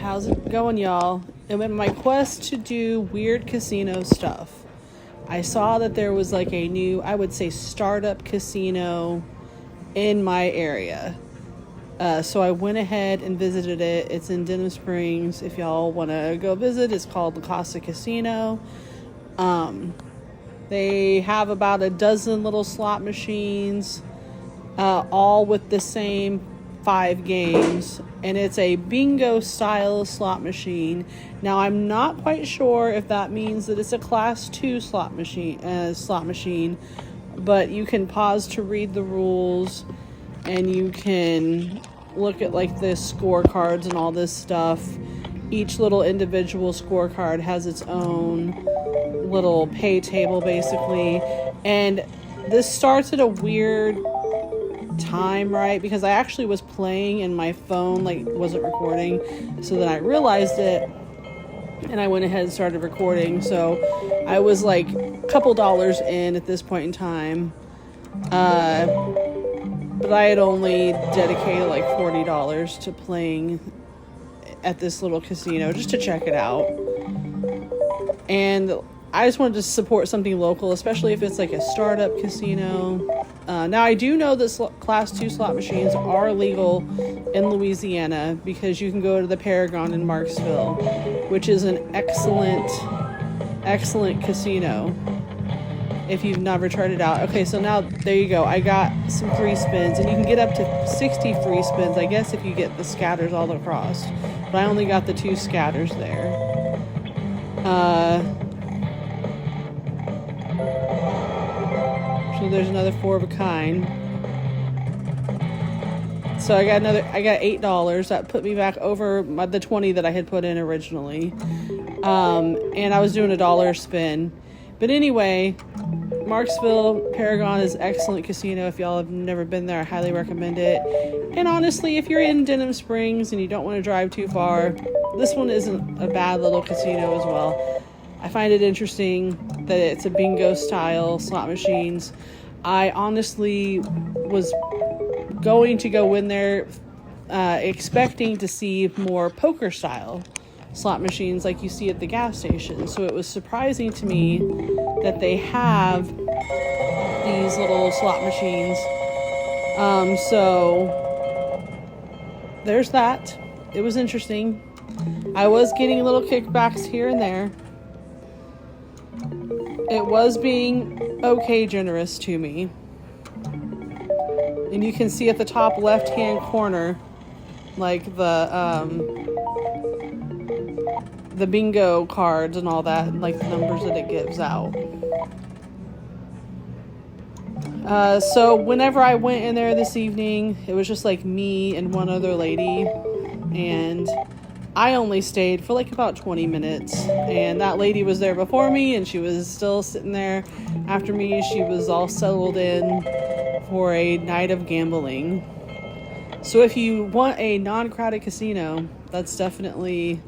How's it going, y'all? In my quest to do weird casino stuff, I saw that there was like a new, I would say, startup casino in my area. So I went ahead and visited it. It's in Denham Springs. If y'all want to go visit, it's called the Costa Casino. They have about a dozen little slot machines, all with the same 5 games, and it's a bingo style slot machine. Now I'm not quite sure if that means that it's a class 2 slot machine, but you can pause to read the rules, and you can look at like the scorecards and all this stuff. Each little individual scorecard has its own little pay table basically, and this starts at a weird time, right? Because I actually was playing and my phone like wasn't recording, so then I realized it and I went ahead and started recording. So I was like a couple dollars in at this point in time, but I had only dedicated like $40 to playing at this little casino just to check it out, and I just wanted to support something local, especially if it's like a startup casino. Now, I do know that Class 2 slot machines are legal in Louisiana because you can go to the Paragon in Marksville, which is an excellent casino if you've never tried it out. Okay, so now there you go. I got some free spins, and you can get up to 60 free spins, I guess, if you get the scatters all across. But I only got the 2 scatters there. So there's another 4 of a kind. So I got $8. That put me back over the 20 that I had put in originally. And I was doing $1 spin. But anyway, Marksville Paragon is an excellent casino. If y'all have never been there, I highly recommend it. And honestly, if you're in Denham Springs and you don't want to drive too far, this one isn't a bad little casino as well. I find it interesting that it's a bingo style slot machines. I honestly was going to go in there expecting to see more poker style slot machines like you see at the gas station. So it was surprising to me that they have these little slot machines. So there's that. It was interesting. I was getting little kickbacks here and there. It was being okay generous to me. And you can see at the top left hand corner like the bingo cards and all that, like the numbers that it gives out. So whenever I went in there this evening, it was just like me and one other lady, and I only stayed for like about 20 minutes, and that lady was there before me, and she was still sitting there after me. She was all settled in for a night of gambling. So if you want a non-crowded casino, that's definitely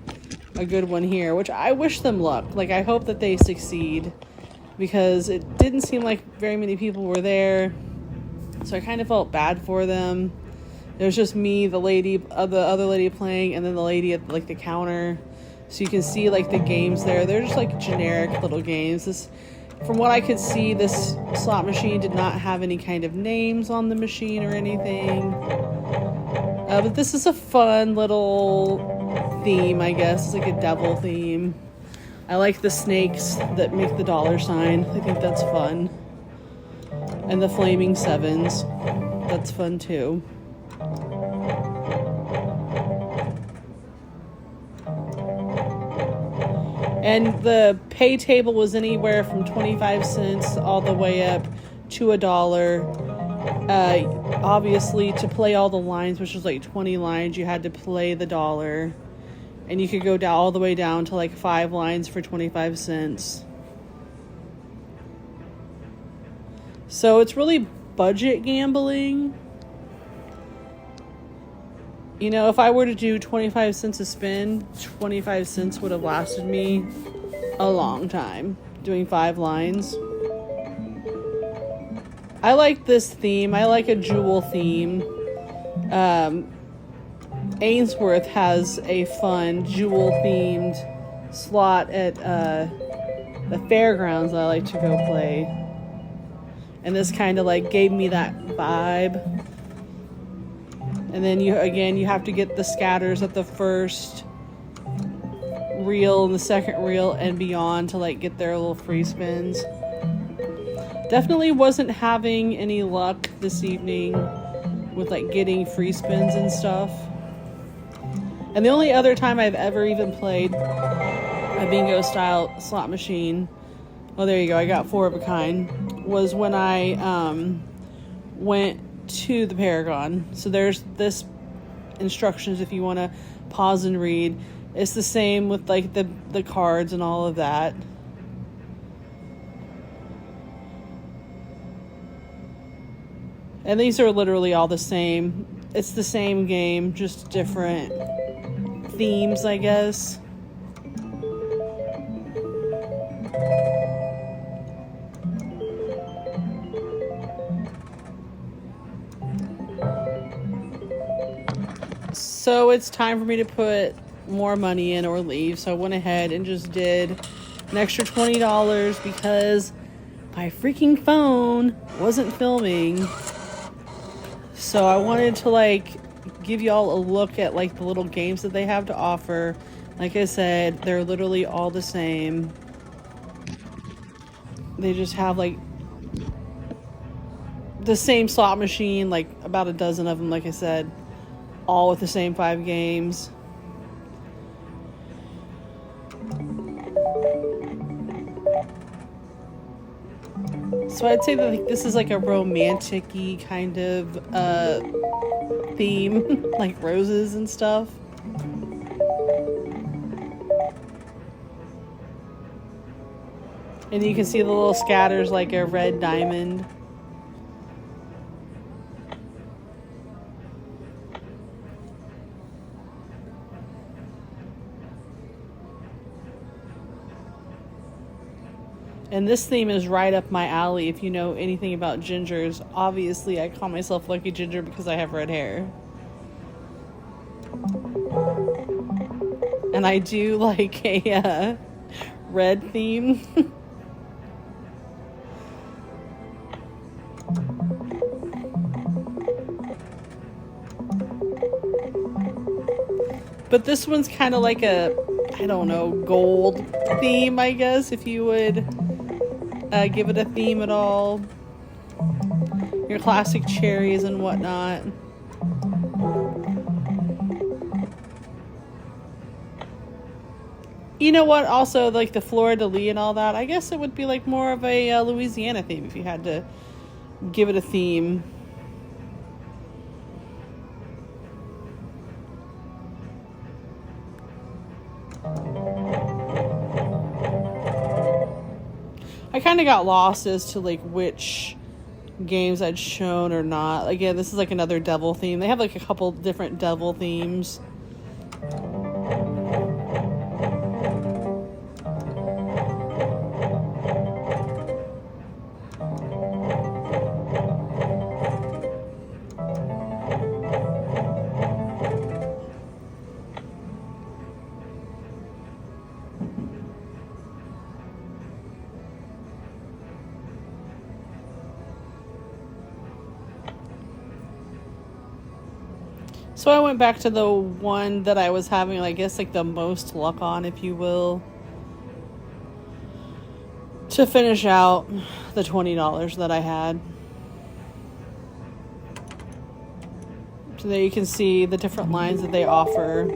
a good one here, which I wish them luck. Like, I hope that they succeed, because it didn't seem like very many people were there, so I kind of felt bad for them. It was just me, the other lady playing, and then the lady at like the counter. So you can see like the games there. They're just like generic little games. From what I could see, this slot machine did not have any kind of names on the machine or anything. But this is a fun little theme, I guess. It's like a devil theme. I like the snakes that make the dollar sign. I think that's fun. And the flaming sevens. That's fun too. And the pay table was anywhere from 25 cents all the way up to $1. Obviously, to play all the lines, which was like 20 lines, you had to play the $1. And you could go down all the way down to like 5 lines for 25 cents. So it's really budget gambling. You know, if I were to do 25 cents a spin, 25 cents would have lasted me a long time doing 5 lines. I like this theme. I like a jewel theme. Ainsworth has a fun jewel-themed slot at the fairgrounds that I like to go play. And this kind of like gave me that vibe. And then you have to get the scatters at the first reel and the second reel and beyond to like get their little free spins. Definitely wasn't having any luck this evening with like getting free spins and stuff. And the only other time I've ever even played a bingo style slot machine, oh there you go, I got 4 of a kind, was when I went to the Paragon. So there's this instructions if you want to pause and read. It's the same with like the cards and all of that. And these are literally all the same. It's the same game, just different themes, I guess. So it's time for me to put more money in or leave. So I went ahead and just did an extra $20 because my freaking phone wasn't filming. So I wanted to like give y'all a look at like the little games that they have to offer. Like I said, they're literally all the same. They just have like the same slot machine, like about a dozen of them, like I said, all with the same 5 games. So I'd say that like, this is like a romantic-y kind of theme, like roses and stuff. And you can see the little scatters like a red diamond. And this theme is right up my alley if you know anything about gingers. Obviously, I call myself Lucky Ginger because I have red hair. And I do like a red theme. But this one's kind of like a, I don't know, gold theme, I guess, if you would give it a theme at all. Your classic cherries and whatnot. You know what? Also, like the fleur-de-lis and all that, I guess it would be like more of a Louisiana theme if you had to give it a theme. I kind of got lost as to like which games I'd shown or not. Again, this is like another devil theme. They have like a couple different devil themes. So I went back to the one that I was having, I guess, like the most luck on, if you will, to finish out the $20 that I had. So there you can see the different lines that they offer.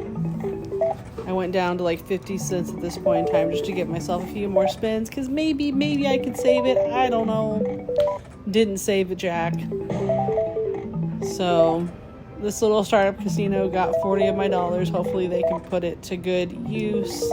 I went down to like 50 cents at this point in time just to get myself a few more spins, because maybe I could save it. I don't know. Didn't save it, Jack. So this little startup casino got 40 of my dollars. Hopefully they can put it to good use.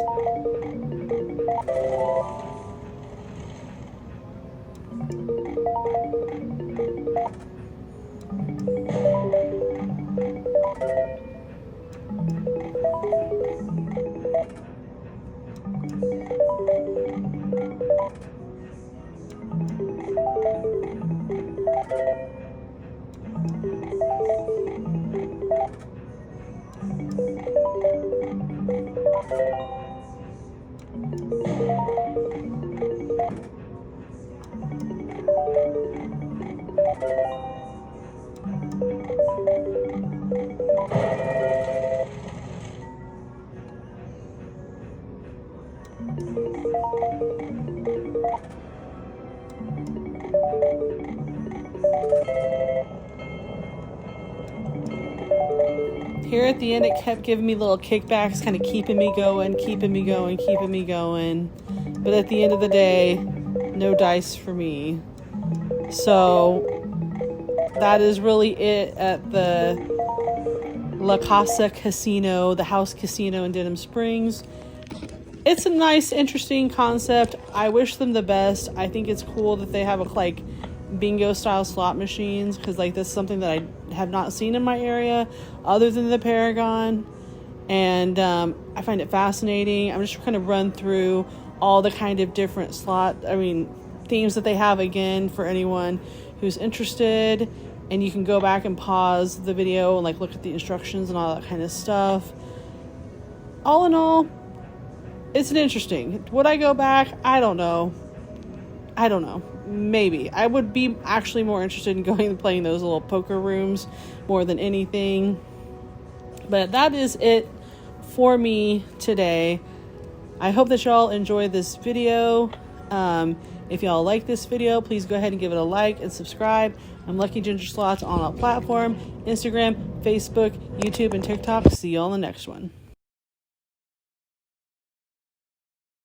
Here at the end, it kept giving me little kickbacks, kind of keeping me going, keeping me going, keeping me going. But at the end of the day, no dice for me. So that is really it at the La Casa Casino, the house casino in Denham Springs. It's a nice, interesting concept. I wish them the best. I think it's cool that they have like bingo style slot machines, because like this is something that I have not seen in my area other than the Paragon, and I find it fascinating. I'm just going to run through all the kind of different themes that they have again for anyone who's interested, and you can go back and pause the video and like look at the instructions and all that kind of stuff. All in all, it's an interesting. Would I go back? I don't know. Maybe. I would be actually more interested in going and playing those little poker rooms more than anything. But that is it for me today. I hope that y'all enjoy this video. If y'all like this video, please go ahead and give it a like and subscribe. I'm Lucky Ginger Slots on all platform, Instagram, Facebook, YouTube, and TikTok. See you on the next one.